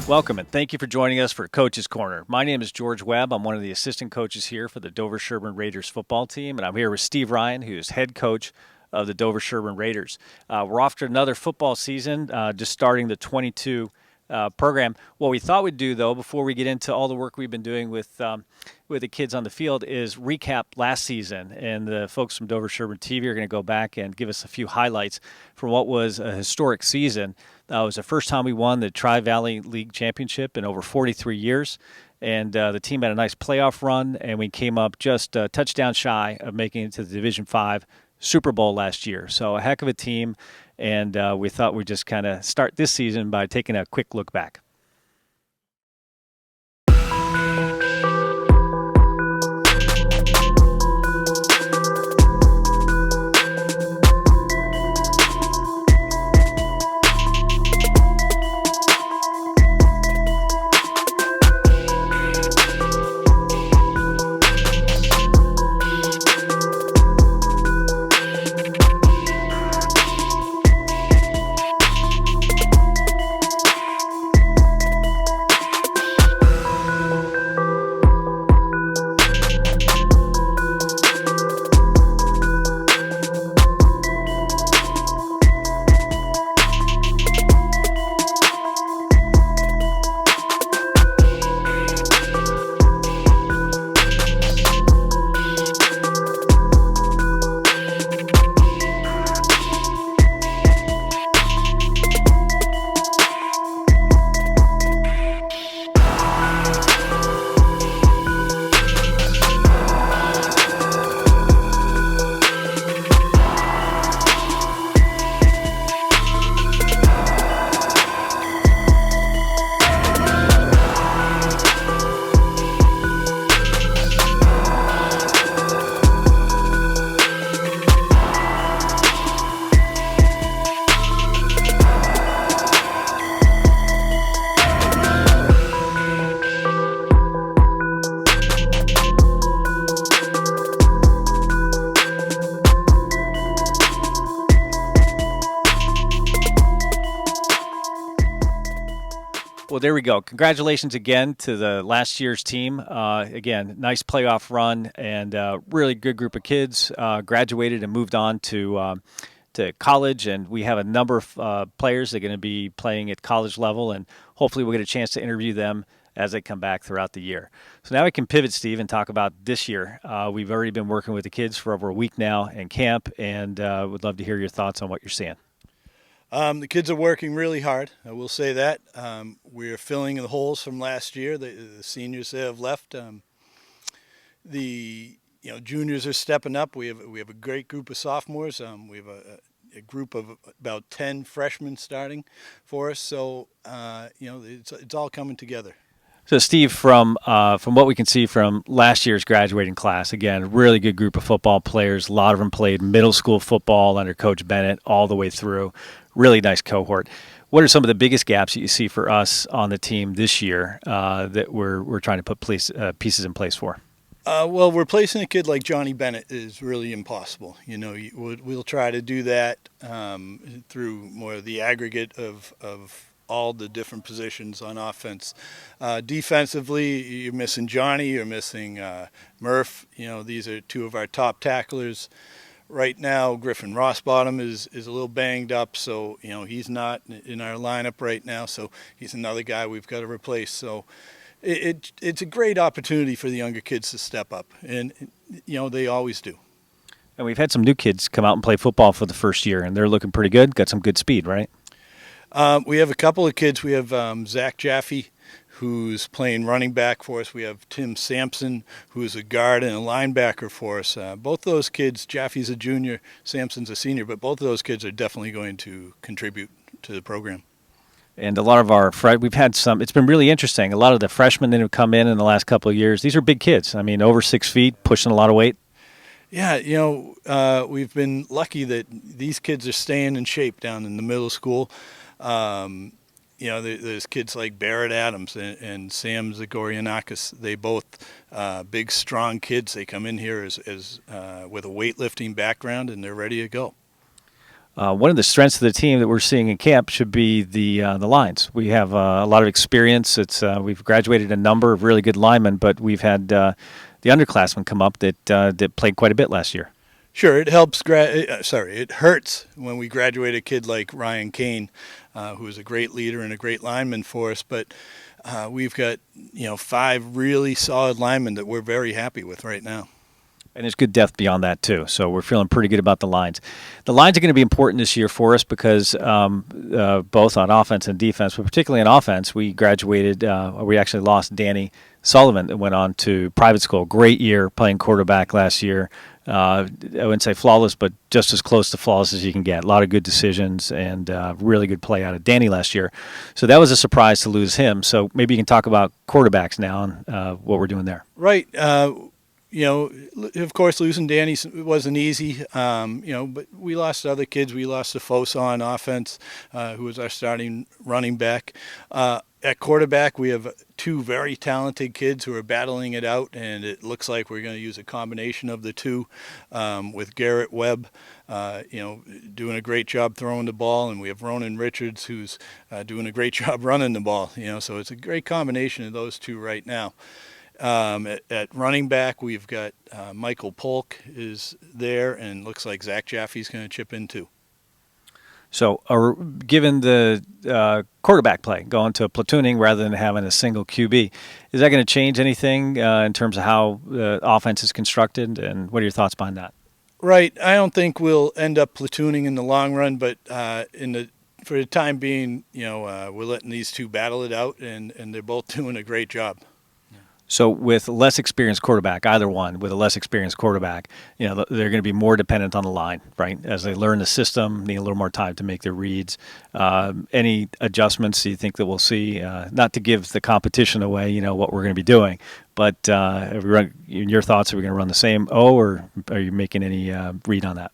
Welcome and thank you for joining us for Coach's Corner. My name is George Webb. I'm one of the assistant coaches here for the Dover-Sherburne Raiders football team, and I'm here with Steve Ryan, who is head coach of the Dover-Sherburne Raiders. We're off to another football season, just starting the 22 program. What we thought we'd do, though, before we get into all the work we've been doing with the kids on the field, is recap last season. And the folks from Dover-Sherburne TV are going to go back and give us a few highlights from what was a historic season. It was the first time we won the Tri-Valley League Championship in over 43 years. And the team had a nice playoff run, and we came up just a touchdown shy of making it to the Division V Super Bowl last year. So a heck of a team, and we thought we'd just kind of start this season by taking a quick look back. Well, there we go. Congratulations again to the last year's team. Again, nice playoff run and really good group of kids. Graduated and moved on to college, and we have a number of players that are going to be playing at college level, and hopefully we'll get a chance to interview them as they come back throughout the year. So now we can pivot, Steve, and talk about this year. We've already been working with the kids for over a week now in camp, and would love to hear your thoughts on what you're seeing. The kids are working really hard. I will say that. We're filling the holes from last year. The seniors have left. The juniors are stepping up. We have a great group of sophomores. We have a group of about 10 freshmen starting for us. So it's all coming together. So, Steve, from what we can see from last year's graduating class, again, really good group of football players. A lot of them played middle school football under Coach Bennett all the way through. Really nice cohort. What are some of the biggest gaps that you see for us on the team this year that we're trying to put pieces in place for? Well, replacing a kid like Johnny Bennett is really impossible. We'll try to do that through more of the aggregate of all the different positions on offense. Defensively, you're missing Johnny, you're missing Murph. These are two of our top tacklers. Right now, Griffin Rossbottom is a little banged up, so he's not in our lineup right now. So he's another guy we've got to replace. So it's a great opportunity for the younger kids to step up, and they always do. And we've had some new kids come out and play football for the first year, and they're looking pretty good. Got some good speed, right? We have a couple of kids. We have Zach Jaffe, who's playing running back for us. We have Tim Sampson, who's a guard and a linebacker for us. Both those kids, Jaffe's a junior, Sampson's a senior, but both of those kids are definitely going to contribute to the program. And a lot of we've had some, it's been really interesting. A lot of the freshmen that have come in the last couple of years, these are big kids. I mean, over 6 feet, pushing a lot of weight. Yeah, we've been lucky that these kids are staying in shape down in the middle school. There's kids like Barrett Adams and Sam Zagorianakis. They both big, strong kids. They come in here as with a weightlifting background, and they're ready to go. One of the strengths of the team that we're seeing in camp should be the lines. We have a lot of experience. We've graduated a number of really good linemen, but we've had the underclassmen come up that played quite a bit last year. Sure, it hurts when we graduate a kid like Ryan Kane, who is a great leader and a great lineman for us. But we've got 5 really solid linemen that we're very happy with right now. And there's good depth beyond that, too. So we're feeling pretty good about the lines. The lines are going to be important this year for us because both on offense and defense, but particularly on offense, we actually lost Danny Sullivan that went on to private school. Great year playing quarterback last year. I wouldn't say flawless, but just as close to flawless as you can get. A lot of good decisions and really good play out of Danny last year. So that was a surprise to lose him. So maybe you can talk about quarterbacks now and what we're doing there. Right. Of course, losing Danny wasn't easy, but we lost other kids. We lost Fosa on offense, who was our starting running back. At quarterback, we have 2 very talented kids who are battling it out, and it looks like we're going to use a combination of the 2 with Garrett Webb, doing a great job throwing the ball, and we have Ronan Richards, who's doing a great job running the ball. So it's a great combination of those 2 right now. At running back, we've got Michael Polk is there, and looks like Zach Jaffe's going to chip in too. So, given the quarterback play, going to platooning rather than having a single QB, is that going to change anything in terms of how the offense is constructed? And what are your thoughts behind that? Right. I don't think we'll end up platooning in the long run, but for the time being, we're letting these 2 battle it out, and they're both doing a great job. So with less experienced quarterback, either one, with a less experienced quarterback, they're going to be more dependent on the line, right? As they learn the system, need a little more time to make their reads. Any adjustments you think that we'll see? Not to give the competition away, what we're going to be doing, but in your thoughts, are we going to run the same O, or are you making any read on that?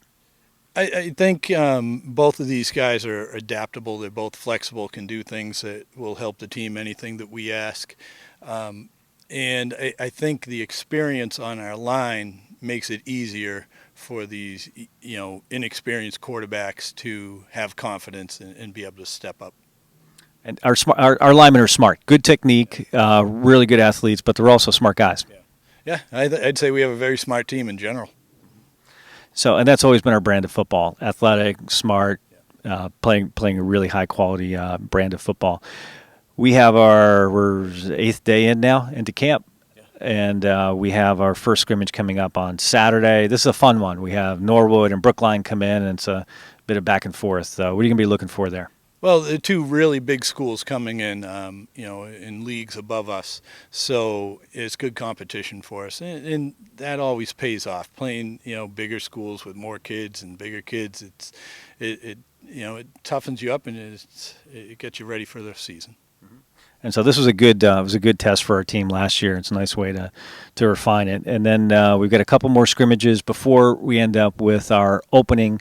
I think both of these guys are adaptable. They're both flexible, can do things that will help the team, anything that we ask. And I think the experience on our line makes it easier for these, inexperienced quarterbacks to have confidence and be able to step up. And our linemen are smart, good technique, really good athletes, but they're also smart guys. Yeah, I'd say we have a very smart team in general. So, and that's always been our brand of football: athletic, smart, playing a really high quality brand of football. We're 8th day in now into camp, and we have our first scrimmage coming up on Saturday. This is a fun one. We have Norwood and Brookline come in, and it's a bit of back and forth. What are you going to be looking for there? Well, the 2 really big schools coming in, in leagues above us, so it's good competition for us, and that always pays off. Playing, bigger schools with more kids and bigger kids, it toughens you up, and it gets you ready for the season. And so this was a good test for our team last year. It's a nice way to refine it. And then we've got a couple more scrimmages before we end up with our opening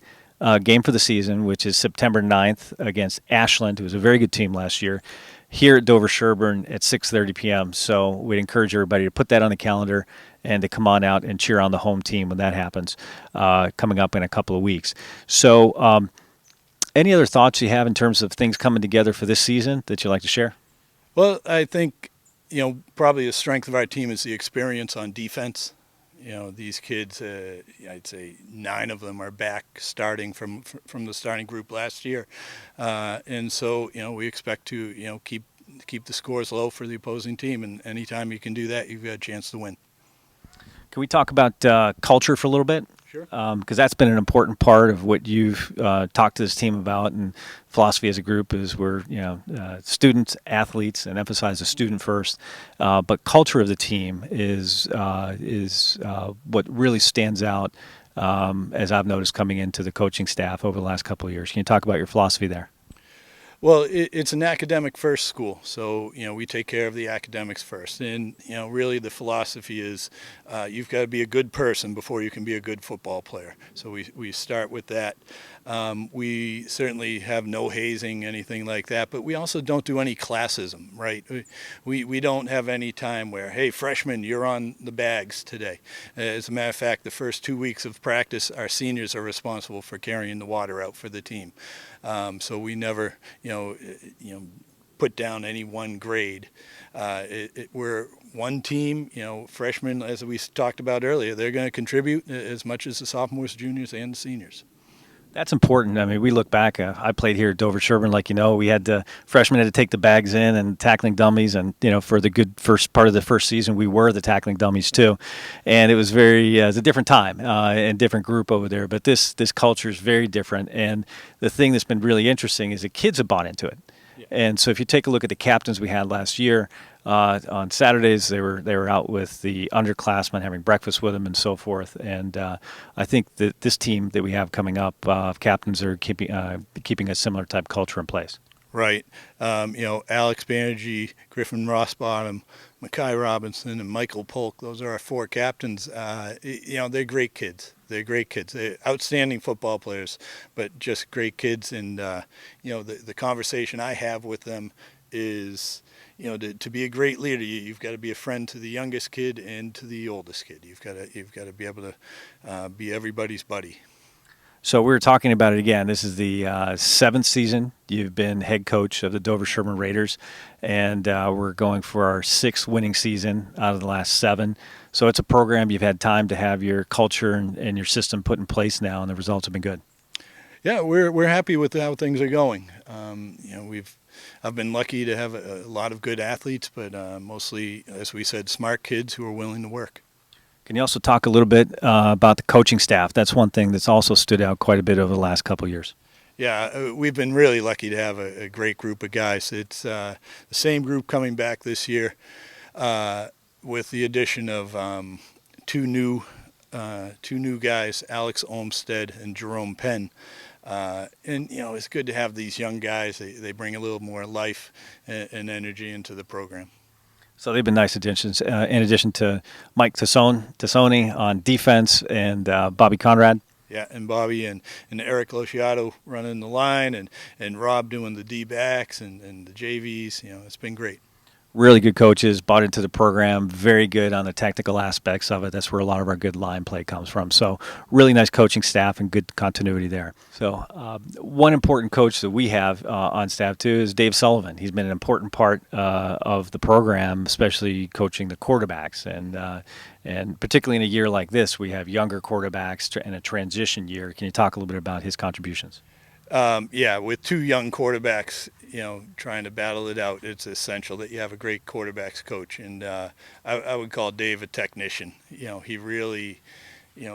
game for the season, which is September 9th against Ashland, who was a very good team last year, here at Dover Sherburne at 6:30 p.m. So we'd encourage everybody to put that on the calendar and to come on out and cheer on the home team when that happens, coming up in a couple of weeks. So any other thoughts you have in terms of things coming together for this season that you'd like to share? Well, I think, probably the strength of our team is the experience on defense. These kids, I'd say 9 of them are back starting from the starting group last year. And so, we expect to, keep the scores low for the opposing team. And anytime you can do that, you've got a chance to win. Can we talk about culture for a little bit? Sure. Because that's been an important part of what you've talked to this team about, and philosophy as a group is we're students, athletes, and emphasize the student first. But culture of the team is what really stands out as I've noticed coming into the coaching staff over the last couple of years. Can you talk about your philosophy there? Well, it's an academic-first school, so we take care of the academics first. And really, the philosophy is you've got to be a good person before you can be a good football player. So we start with that. We certainly have no hazing, anything like that, but we also don't do any classism, right? We don't have any time where, hey, freshmen, you're on the bags today. As a matter of fact, the first 2 weeks of practice, our seniors are responsible for carrying the water out for the team. So we never, put down any one grade. We're one team, freshmen, as we talked about earlier, they're going to contribute as much as the sophomores, juniors, and the seniors. That's important. I mean, we look back. I played here at Dover Sherburne, like you know. We had freshmen had to take the bags in and tackling dummies, and for the good first part of the first season, we were the tackling dummies too, and it was it was a different time and different group over there. But this culture is very different, and the thing that's been really interesting is the kids have bought into it. And so if you take a look at the captains we had last year, on Saturdays they were out with the underclassmen having breakfast with them and so forth. And I think that this team that we have coming up, captains are keeping a similar type culture in place. Right. Alex Banerjee, Griffin Rossbottom, Mackay Robinson, and Michael Polk, those are our four captains. They're great kids. They're great kids. They're outstanding football players, but just great kids. And, the conversation I have with them is, to be a great leader, you've got to be a friend to the youngest kid and to the oldest kid. You've got to be able to be everybody's buddy. So we were talking about it again. This is the seventh season you've been head coach of the Dover Sherburne Raiders, and we're going for our sixth winning season out of the last seven. So it's a program you've had time to have your culture and your system put in place now, and the results have been good. Yeah, we're happy with how things are going. I've been lucky to have a lot of good athletes, but mostly, as we said, smart kids who are willing to work. Can you also talk a little bit about the coaching staff? That's one thing that's also stood out quite a bit over the last couple of years. Yeah, we've been really lucky to have a great group of guys. It's the same group coming back this year with the addition of two new guys, Alex Olmstead and Jerome Penn. It's good to have these young guys. They bring a little more life and energy into the program. So they've been nice additions, in addition to Mike Tassoni on defense and Bobby Conrad. Yeah, and Bobby and Eric Lociato running the line and Rob doing the D-backs and the JVs. It's been great. Really good coaches, bought into the program, very good on the technical aspects of it. That's where a lot of our good line play comes from. So really nice coaching staff and good continuity there. So one important coach that we have on staff too is Dave Sullivan. He's been an important part of the program, especially coaching the quarterbacks. And particularly in a year like this, we have younger quarterbacks in a transition year. Can you talk a little bit about his contributions? With two young quarterbacks, trying to battle it out, it's essential that you have a great quarterbacks coach. And I would call Dave a technician. He really,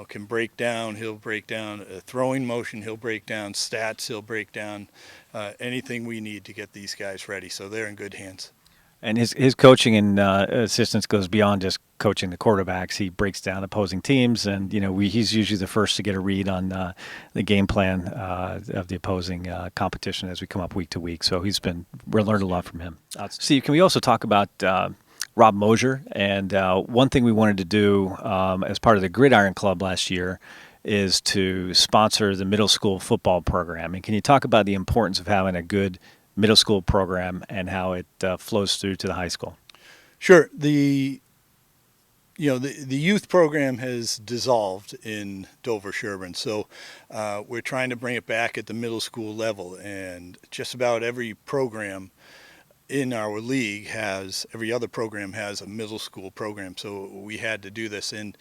can break down. He'll break down a throwing motion. He'll break down stats. He'll break down anything we need to get these guys ready. So they're in good hands. And his coaching and assistance goes beyond just coaching the quarterbacks. He breaks down opposing teams, and he's usually the first to get a read on the game plan of the opposing competition as we come up week to week. So we're learned a lot from him. Steve, can we also talk about Rob Mosier? And one thing we wanted to do as part of the Gridiron Club last year is to sponsor the middle school football program. And can you talk about the importance of having a good middle school program and how it flows through to the high school? Sure. The youth program has dissolved in Dover Sherburne, so we're trying to bring it back at the middle school level. And just about every program in our league every other program has a middle school program. So we had to do this, and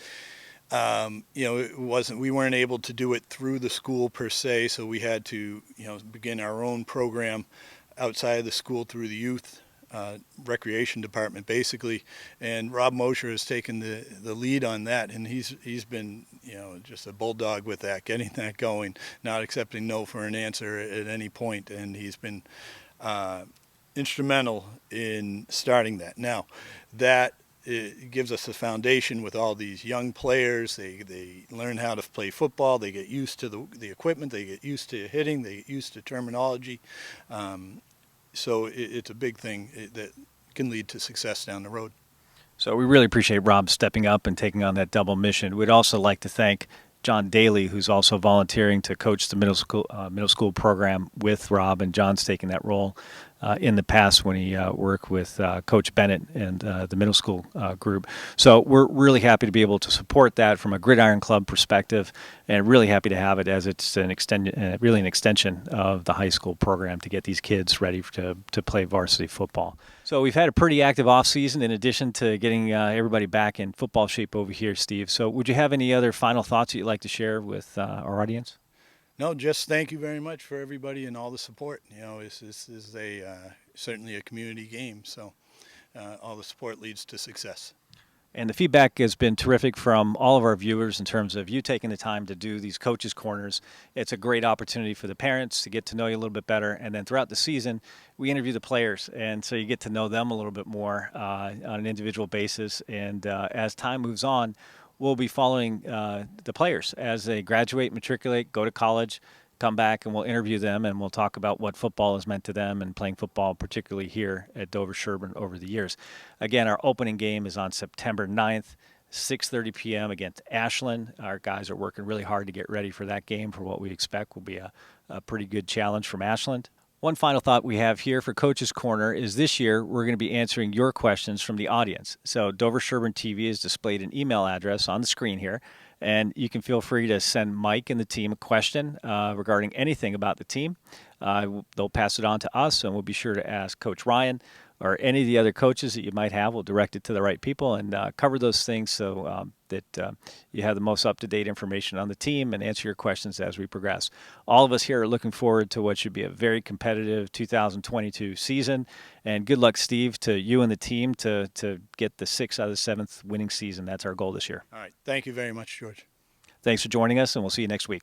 we weren't able to do it through the school per se, so we had to begin our own program outside of the school through the youth recreation department, basically. And Rob Mosher has taken the lead on that, and he's been just a bulldog with that, getting that going, not accepting no for an answer at any point, and he's been instrumental in starting that. Now that it gives us a foundation with all these young players. They learn how to play football. They get used to the equipment. They get used to hitting. They get used to terminology. So it's a big thing that can lead to success down the road. So we really appreciate Rob stepping up and taking on that double mission. We'd also like to thank John Daly, who's also volunteering to coach the middle school program with Rob, and John's taken that role in the past when he worked with Coach Bennett and the middle school group. So we're really happy to be able to support that from a Gridiron Club perspective, and really happy to have it as it's really an extension of the high school program to get these kids ready to play varsity football. So we've had a pretty active off season in addition to getting everybody back in football shape over here, Steve. So would you have any other final thoughts that you'd like to share with our audience? No, just thank you very much for everybody and all the support. This is certainly a community game, so all the support leads to success. And the feedback has been terrific from all of our viewers in terms of you taking the time to do these coaches' corners. It's a great opportunity for the parents to get to know you a little bit better. And then throughout the season, we interview the players. And so you get to know them a little bit more on an individual basis. And as time moves on, we'll be following the players as they graduate, matriculate, go to college, come back, and we'll interview them, and we'll talk about what football has meant to them and playing football, particularly here at Dover Sherburne over the years. Again, our opening game is on September 9th, 6:30 p.m. against Ashland. Our guys are working really hard to get ready for that game for what we expect will be a pretty good challenge from Ashland. One final thought we have here for Coach's Corner is this year we're going to be answering your questions from the audience. So Dover Sherburne TV has displayed an email address on the screen here, and you can feel free to send Mike and the team a question regarding anything about the team. They'll pass it on to us, and we'll be sure to ask Coach Ryan or any of the other coaches that you might have. We'll direct it to the right people and cover those things so that you have the most up-to-date information on the team and answer your questions as we progress. All of us here are looking forward to what should be a very competitive 2022 season. And good luck, Steve, to you and the team to get the 6th out of the 7th winning season. That's our goal this year. All right. Thank you very much, George. Thanks for joining us, and we'll see you next week.